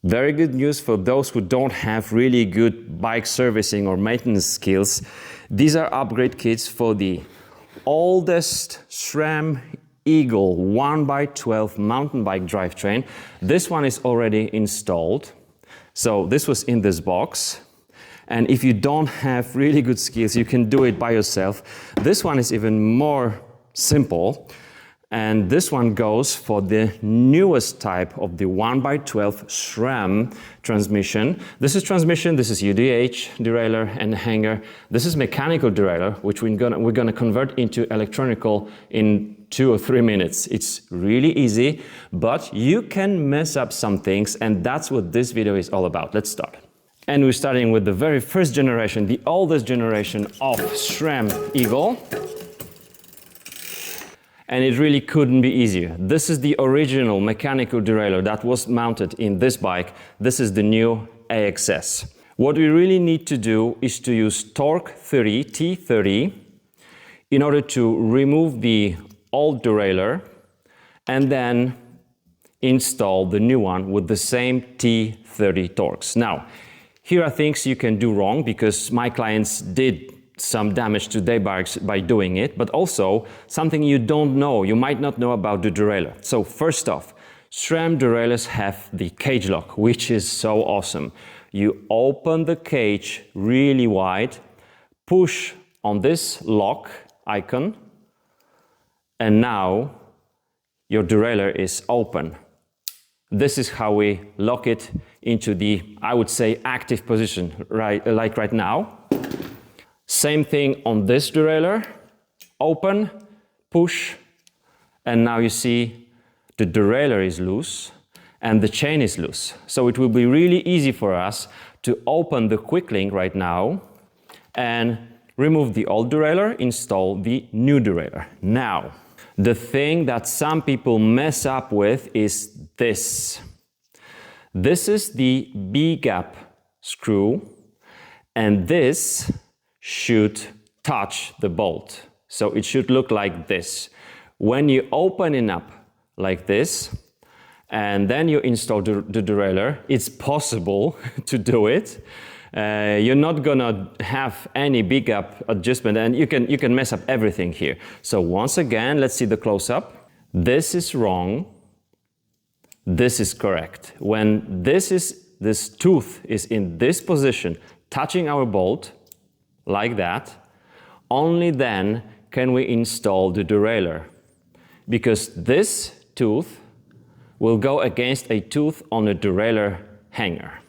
Very good news for those who don't have really good bike servicing or maintenance skills. These are upgrade kits for the oldest Sram Eagle 1x12 mountain bike drivetrain. This one is already installed. So this was in this box. And if you don't have really good skills, you can do it by yourself. This one is even more simple. And this one goes for the newest type of the 1x12 SRAM transmission. This is transmission, this is UDH, derailleur and hanger. This is mechanical derailleur, which we're gonna convert into electronical in 2 or 3 minutes. It's really easy, but you can mess up some things, and that's what this video is all about. Let's start. And we're starting with the very first generation, the oldest generation of Sram Eagle. And it really couldn't be easier. This is the original mechanical derailleur that was mounted in this bike. This is the new AXS. What we really need to do is to use torque 30, T30, in order to remove the old derailleur and then install the new one with the same T30 torques. Now, here are things you can do wrong because my clients did some damage to their bikes by doing it, but also something you don't know, you might not know about the derailleur. So first off, SRAM derailleurs have the cage lock, which is so awesome. You open the cage really wide, push on this lock icon, and now your derailleur is open. This is how we lock it into the, I would say, active position, like right now. Same thing on this derailleur, open, push, and now you see the derailleur is loose and the chain is loose. So it will be really easy for us to open the quick link right now and remove the old derailleur, install the new derailleur. Now, the thing that some people mess up with is this. This is the B-gap screw, and this should touch the bolt. So it should look like this. When you open it up like this, and then you install the derailleur, it's possible to do it. You're not gonna have any big gap adjustment, and you can mess up everything here. So once again, let's see the close-up. This is wrong. This is correct. When this tooth is in this position, touching our bolt, like that, only then can we install the derailleur, because this tooth will go against a tooth on a derailleur hanger.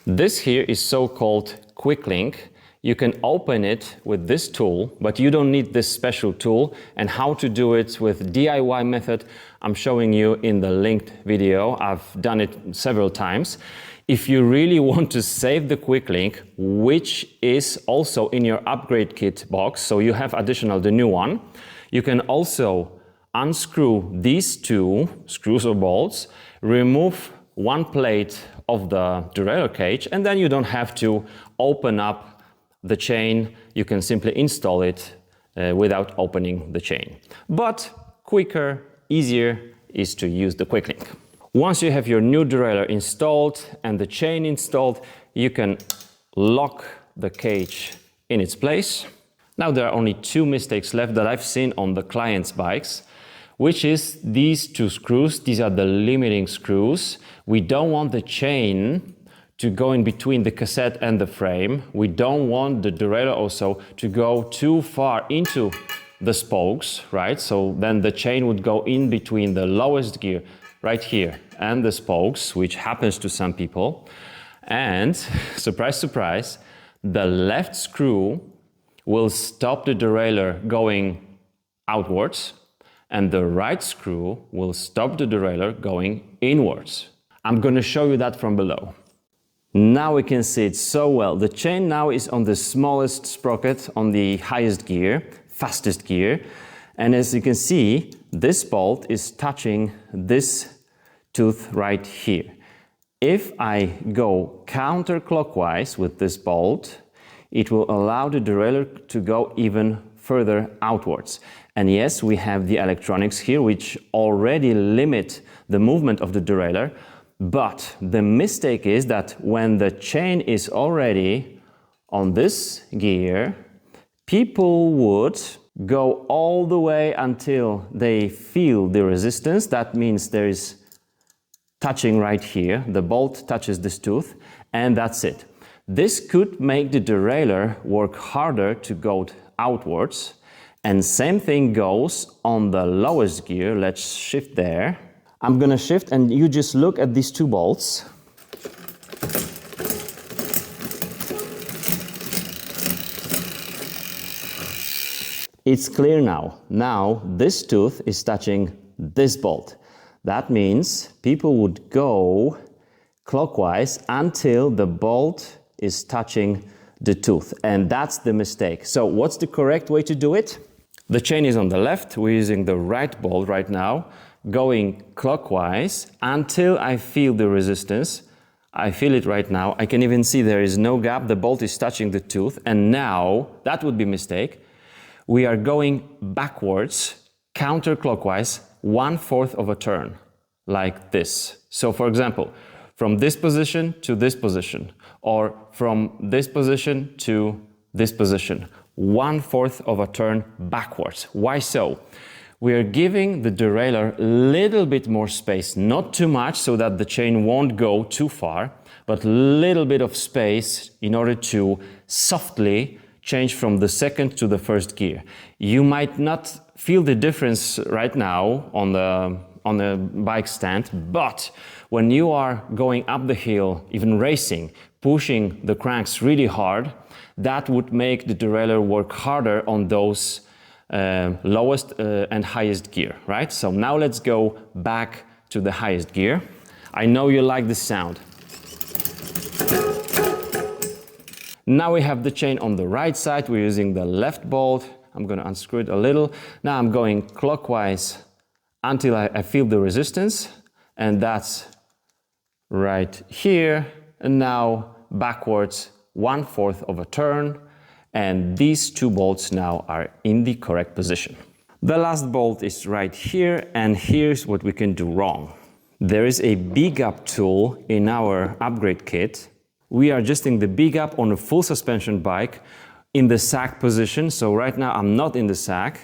This here is so-called quick link. You can open it with this tool, but you don't need this special tool, and how to do it with DIY method I'm showing you in the linked video. I've done it several times. If you really want to save the quick link, which is also in your upgrade kit box, so you have additional the new one, you can also unscrew these 2 screws or bolts, remove one plate of the derailleur cage, and then you don't have to open up the chain. You can simply install it without opening the chain. But quicker, easier is to use the quick link. Once you have your new derailleur installed and the chain installed, you can lock the cage in its place. Now there are only 2 mistakes left that I've seen on the client's bikes, which is these 2 screws. These are the limiting screws. We don't want the chain to go in between the cassette and the frame. We don't want the derailleur also to go too far into the spokes, right? So then the chain would go in between the lowest gear right here and the spokes, which happens to some people. And surprise, surprise, the left screw will stop the derailleur going outwards, and the right screw will stop the derailleur going inwards. I'm going to show you that from below. Now we can see it so well. The chain now is on the smallest sprocket on the highest gear, fastest gear. And as you can see, this bolt is touching this tooth right here. If I go counterclockwise with this bolt, it will allow the derailleur to go even further outwards. And yes, we have the electronics here which already limit the movement of the derailleur, But the mistake is that when the chain is already on this gear, people would go all the way until they feel the resistance. That means there is touching right here. The bolt touches this tooth, and that's it. This could make the derailleur work harder to go outwards. And same thing goes on the lowest gear. Let's shift there. I'm gonna shift, and you just look at these two bolts. It's clear now. Now this tooth is touching this bolt. That means people would go clockwise until the bolt is touching the tooth, and that's the mistake. So what's the correct way to do it? The chain is on the left. We're using the right bolt right now, going clockwise until I feel the resistance. I feel it right now. I can even see there is no gap. The bolt is touching the tooth, and now that would be a mistake. We are going backwards, counterclockwise, 1/4 of a turn, like this. So for example, from this position to this position, or from this position to this position, 1/4 of a turn backwards. Why so? We are giving the derailleur a little bit more space, not too much so that the chain won't go too far, but a little bit of space in order to softly change from the second to the first gear. You might not feel the difference right now on the bike stand, but when you are going up the hill, even racing, pushing the cranks really hard, that would make the derailleur work harder on those lowest and highest gear, right? So now let's go back to the highest gear. I know you like the sound. Now we have the chain on the right side. We're using the left bolt. I'm going to unscrew it a little. Now I'm going clockwise until I feel the resistance, and that's right here. And now backwards 1/4 of a turn, and these two bolts now are in the correct position. The last bolt is right here, and here's what we can do wrong. There is a B-gap tool in our upgrade kit. We are adjusting the B-gap on a full suspension bike in the sag position. So right now I'm not in the sag.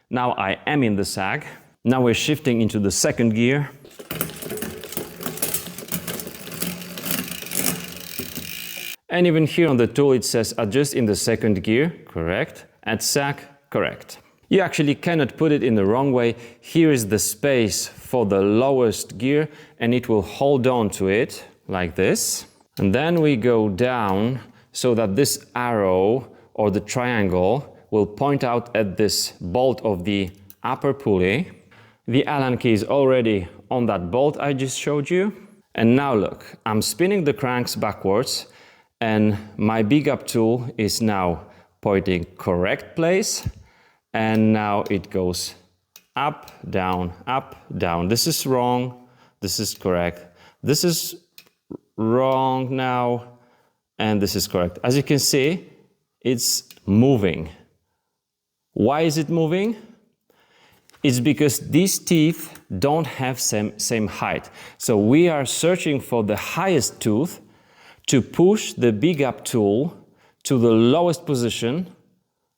Now I am in the sag. Now we're shifting into the second gear. And even here on the tool it says adjust in the second gear, correct. Add sag, correct. You actually cannot put it in the wrong way. Here is the space for the lowest gear, and it will hold on to it like this. And then we go down so that this arrow or the triangle will point out at this bolt of the upper pulley. The Allen key is already on that bolt I just showed you. And now look, I'm spinning the cranks backwards, and my B-gap tool is now pointing correct place. And now it goes up, down, up, down. This is wrong. This is correct. This is wrong now. And this is correct. As you can see, it's moving. Why is it moving? It's because these teeth don't have same height. So we are searching for the highest tooth to push the B-gap tool to the lowest position,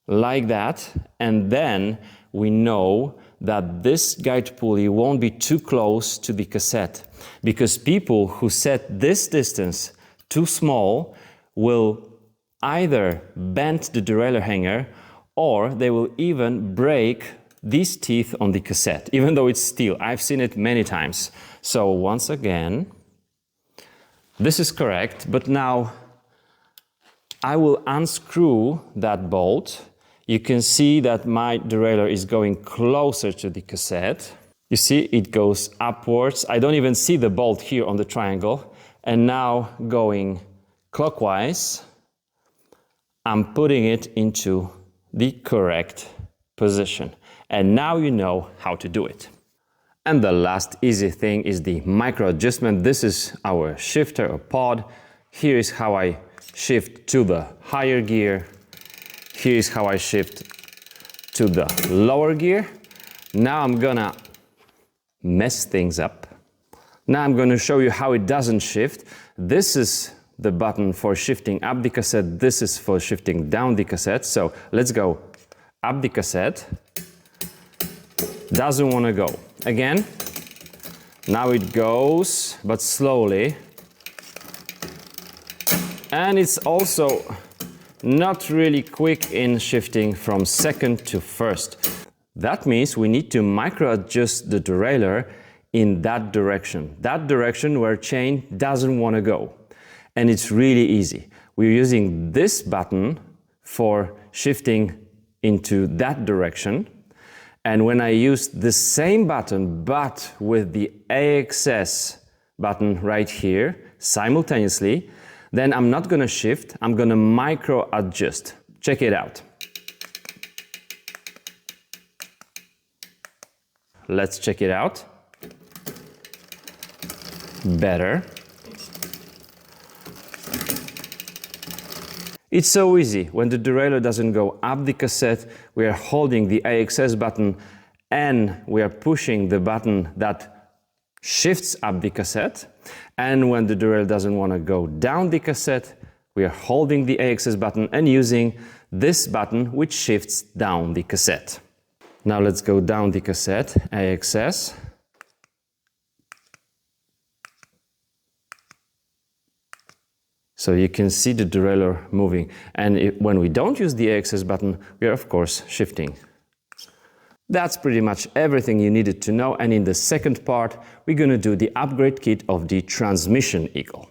like that, and then we know that this guide pulley won't be too close to the cassette, because people who set this distance too small will either bend the derailleur hanger, or they will even break these teeth on the cassette, even though it's steel. I've seen it many times. So once again, this is correct, but now I will unscrew that bolt. You can see that my derailleur is going closer to the cassette. You see, it goes upwards. I don't even see the bolt here on the triangle. And now going clockwise, I'm putting it into the correct position. And now you know how to do it. And the last easy thing is the micro adjustment. This is our shifter or pod. Here is how I shift to the higher gear. Here is how I shift to the lower gear. Now I'm gonna mess things up. Now I'm going to show you how it doesn't shift. This is the button for shifting up the cassette. This is for shifting down the cassette. So let's go up the cassette. Doesn't want to go. Again. Now it goes, but slowly. And it's also not really quick in shifting from second to first. That means we need to micro adjust the derailleur in that direction where chain doesn't want to go. And it's really easy. We're using this button for shifting into that direction. And when I use the same button but with the AXS button right here simultaneously, then I'm not going to shift, I'm going to micro adjust. Check it out. Let's check it out. Better. It's so easy. When the derailleur doesn't go up the cassette, we are holding the AXS button and we are pushing the button that shifts up the cassette. And when the derailleur doesn't want to go down the cassette, we are holding the AXS button and using this button which shifts down the cassette. Now let's go down the cassette, AXS. So you can see the derailleur moving. And when we don't use the AXS button, we are of course shifting. That's pretty much everything you needed to know. And in the second part, we're going to do the upgrade kit of the Transmission Eagle.